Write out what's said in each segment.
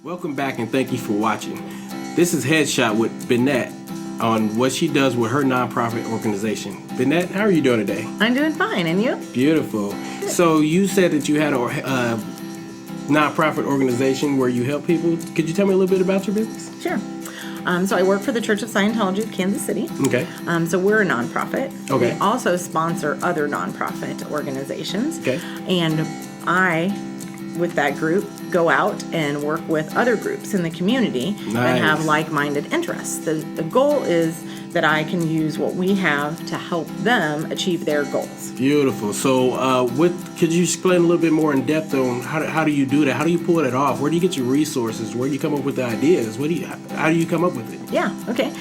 Welcome back and thank you for watching. This is Headshot with Bennette on what she does with her nonprofit organization. Bennette, how are you doing today? I'm doing fine, and you? Beautiful. Good. So you said that you had a nonprofit organization where you help people. Could you tell me a little bit about your business? Sure. So I work for the Church of Scientology of Kansas City. Okay. So we're a nonprofit. Okay. We also sponsor other nonprofit organizations. Okay. And I, with that group, go out and work with other groups in the community that have like-minded interests. The goal is that I can use what we have to help them achieve their goals. Beautiful. So could you explain a little bit more in depth on how do you do that? How do you pull it off? Where do you get your resources? Where do you come up with the ideas? How do you come up with it? Yeah, okay.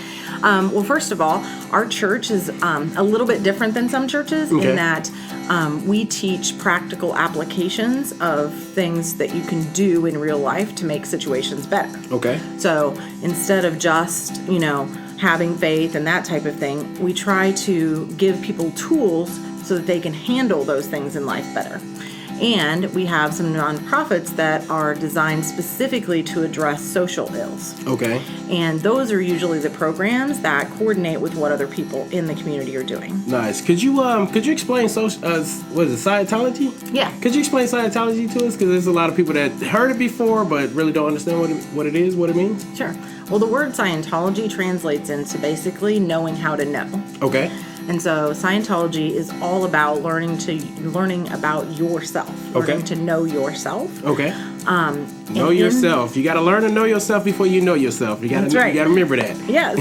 Well, first of all, our church is a little bit different than some churches in that we teach practical applications of things that you can do in real life to make situations better. Okay. So instead of just, having faith and that type of thing, we try to give people tools so that they can handle those things in life better. And we have some nonprofits that are designed specifically to address social ills. Okay. And those are usually the programs that coordinate with what other people in the community are doing. Nice. Could you explain what is it, Scientology? Yeah. Could you explain Scientology to us? Because there's a lot of people that heard it before but really don't understand what it is, what it means. Sure. Well, the word Scientology translates into basically knowing how to know. Okay. And so Scientology is all about learning about yourself, learning to know yourself. Okay. Know yourself. You got to learn to know yourself before you know yourself. You got to remember that. Yes.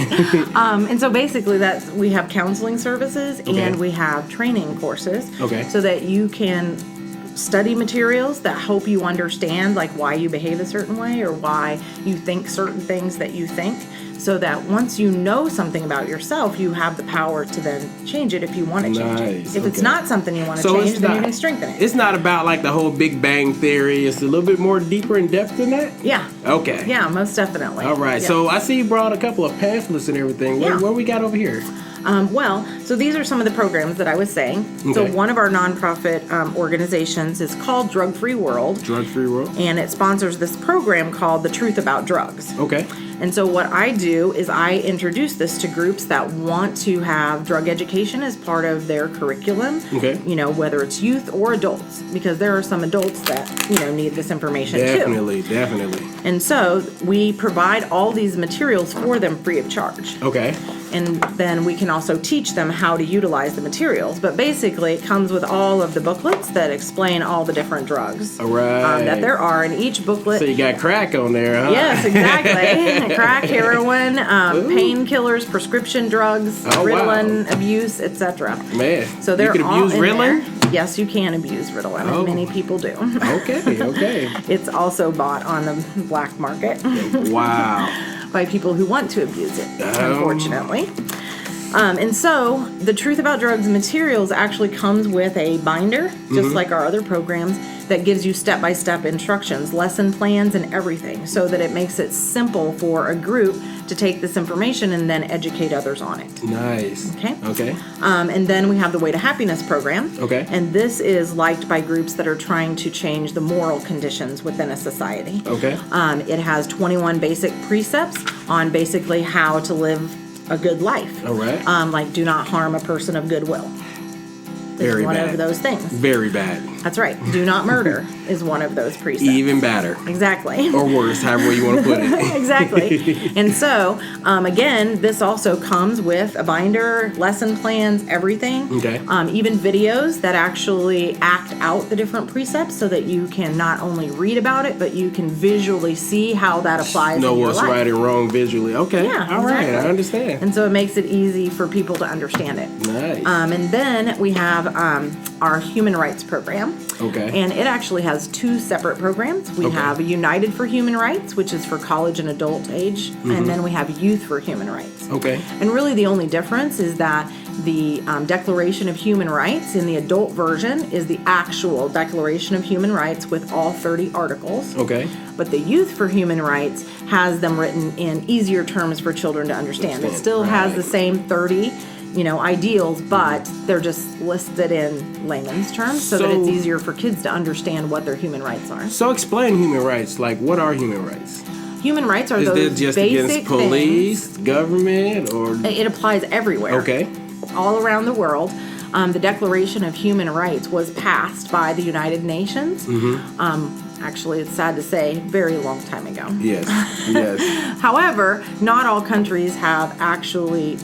And so basically we have counseling services and we have training courses. Okay. So that you can study materials that help you understand like why you behave a certain way or why you think certain things that you think, so that once you know something about yourself, you have the power to then change it if you want to change it. If it's not something you want to change, then you can strengthen it. It's not about like the whole Big Bang Theory. It's a little bit more deeper in depth than that? Yeah. Okay. Yeah, most definitely. All right. Yeah. So I see you brought a couple of pamphlets and everything. What we got over here? So these are some of the programs that I was saying. Okay. So one of our nonprofit organizations is called Drug Free World. Drug Free World. And it sponsors this program called The Truth About Drugs. Okay. And so what I do is I introduce this to groups that want to have drug education as part of their curriculum. Okay. Whether it's youth or adults, because there are some adults that, need this information too. Definitely. And so we provide all these materials for them free of charge. Okay. And then we can also teach them how to utilize the materials. But basically, it comes with all of the booklets that explain all the different drugs that there are in each booklet. So you got crack on there, huh? Yes, exactly. Crack, heroin, painkillers, prescription drugs, Ritalin abuse, etc. Man, so they're you can all abuse in Ritalin? There. Yes, you can abuse Ritalin, and many people do. Okay. It's also bought on the black market. Wow. By people who want to abuse it, unfortunately. And so the Truth About Drugs materials actually comes with a binder, just like our other programs, that gives you step-by-step instructions, lesson plans, and everything, so that it makes it simple for a group to take this information and then educate others on it. Nice. Okay. And then we have the Way to Happiness program. Okay. And this is liked by groups that are trying to change the moral conditions within a society. Okay. It has 21 basic precepts on basically how to live a good life. All right. Like do not harm a person of goodwill. Very one bad. of those things. Very bad. That's right. Do not murder is one of those precepts. Even better. Exactly. Or worse, however you want to put it. Exactly. And so, again, this also comes with a binder, lesson plans, everything. Okay. Even videos that actually act out the different precepts so that you can not only read about it, but you can visually see how that applies in your life. Know what's right and wrong visually. Okay. Yeah, all right. exactly. I understand. And so it makes it easy for people to understand it. Nice. And then we have our human rights program. Okay. And it actually has two separate programs. We have United for Human Rights, which is for college and adult age, and then we have Youth for Human Rights. Okay. And really the only difference is that the Declaration of Human Rights in the adult version is the actual Declaration of Human Rights with all 30 articles. Okay. But the Youth for Human Rights has them written in easier terms for children to understand. It still has the same 30 ideals, but they're just listed in layman's terms so that it's easier for kids to understand what their human rights are. So explain human rights. Like, what are human rights? Human rights are those Is it just basic against police, things. Government, or It applies everywhere. Okay. All around the world. The Declaration of Human Rights was passed by the United Nations. Actually, it's sad to say, very long time ago. Yes. However, not all countries have actually,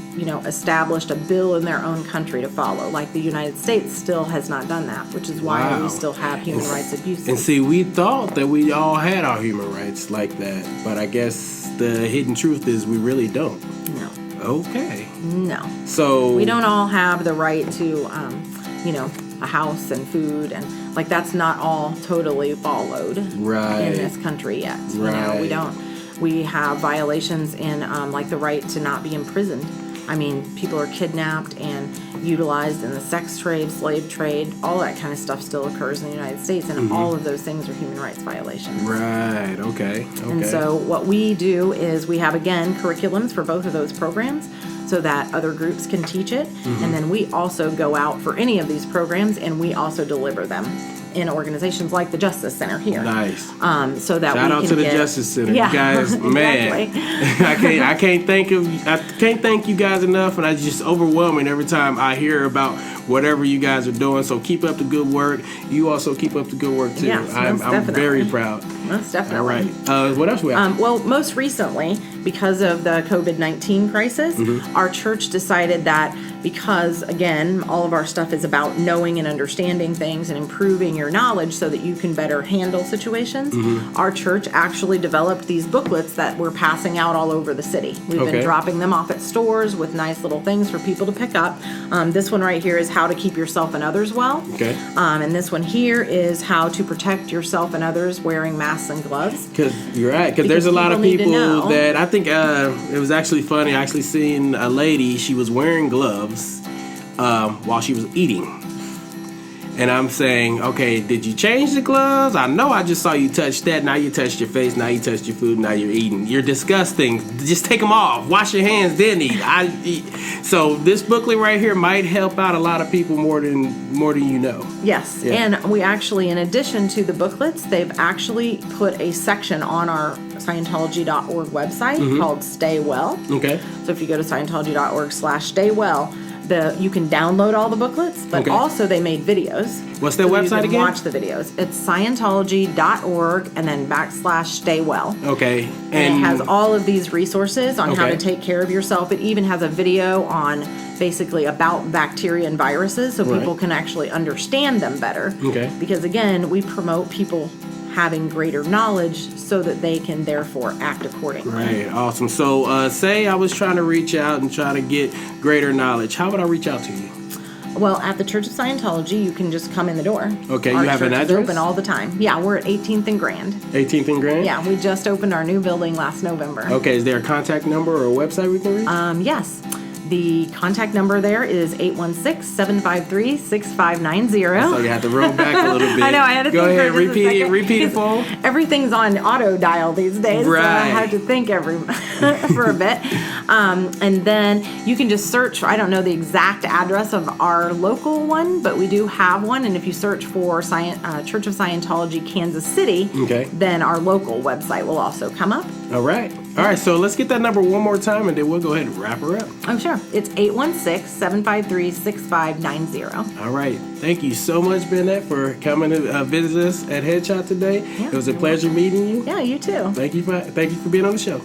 established a bill in their own country to follow. Like the United States still has not done that, which is why we still have human rights abuses. And see, we thought that we all had our human rights like that, but I guess the hidden truth is we really don't. No. Okay. No. So we don't all have the right to, a house and food, and that's not all totally followed in this country yet. Right. We don't. We have violations in the right to not be imprisoned. I mean, people are kidnapped and utilized in the sex trade, slave trade, all that kind of stuff still occurs in the United States, and all of those things are human rights violations. Right, okay. And so what we do is we have, again, curriculums for both of those programs so that other groups can teach it, and then we also go out for any of these programs and we also deliver them in organizations like the Justice Center here. Nice. So that shout out to the Justice Center. Yeah, you guys, man. I can't thank you guys enough, and it's just overwhelming every time I hear about whatever you guys are doing. So keep up the good work. You also keep up the good work too. Yes, I'm very proud. Most definitely. All right. What else we have? Well, most recently, because of the COVID-19 crisis, our church decided that because, again, all of our stuff is about knowing and understanding things and improving your knowledge so that you can better handle situations, our church actually developed these booklets that we're passing out all over the city. We've been dropping them off at stores with nice little things for people to pick up. This one right here is how to keep yourself and others well. Okay. And this one here is how to protect yourself and others wearing masks and gloves. Because you're right. Because there's a lot of people that I think it was actually funny. I actually seen a lady. She was wearing gloves while she was eating. And I'm saying, okay, did you change the gloves? I know I just saw you touch that. Now you touched your face. Now you touched your food. Now you're eating. You're disgusting. Just take them off. Wash your hands, then eat. So this booklet right here might help out a lot of people more than you know. Yes, and we actually, in addition to the booklets, they've actually put a section on our Scientology.org website called Stay Well. Okay. So if you go to Scientology.org/staywell, you can download all the booklets, but also they made videos. What's their website again? Watch the videos. It's Scientology.org and then /staywell. Okay. And it has all of these resources on how to take care of yourself. It even has a video on basically about bacteria and viruses so people can actually understand them better. Okay. Because again, we promote people having greater knowledge so that they can therefore act accordingly. Right, awesome. So say I was trying to reach out and try to get greater knowledge. How would I reach out to you? Well, at the Church of Scientology, you can just come in the door. Okay, our you have an address? It's open all the time. Yeah, we're at 18th and Grand. 18th and Grand? Yeah, we just opened our new building last November. Okay, is there a contact number or a website we can reach? Yes. The contact number there is 816-753-6590. So you have to roll back a little bit. I know, I had to Go think ahead, for just a second. repeat it for them. Everything's on auto dial these days, so I had to think for a bit. And then you can just search, I don't know the exact address of our local one, but we do have one. And if you search for Church of Scientology Kansas City, then our local website will also come up. All right. All right, so let's get that number one more time, and then we'll go ahead and wrap her up. Oh, sure. It's 816-753-6590. All right. Thank you so much, Bennette, for coming to visit us at Headshot today. Yeah, it was a pleasure meeting you. Yeah, you too. Thank you for being on the show.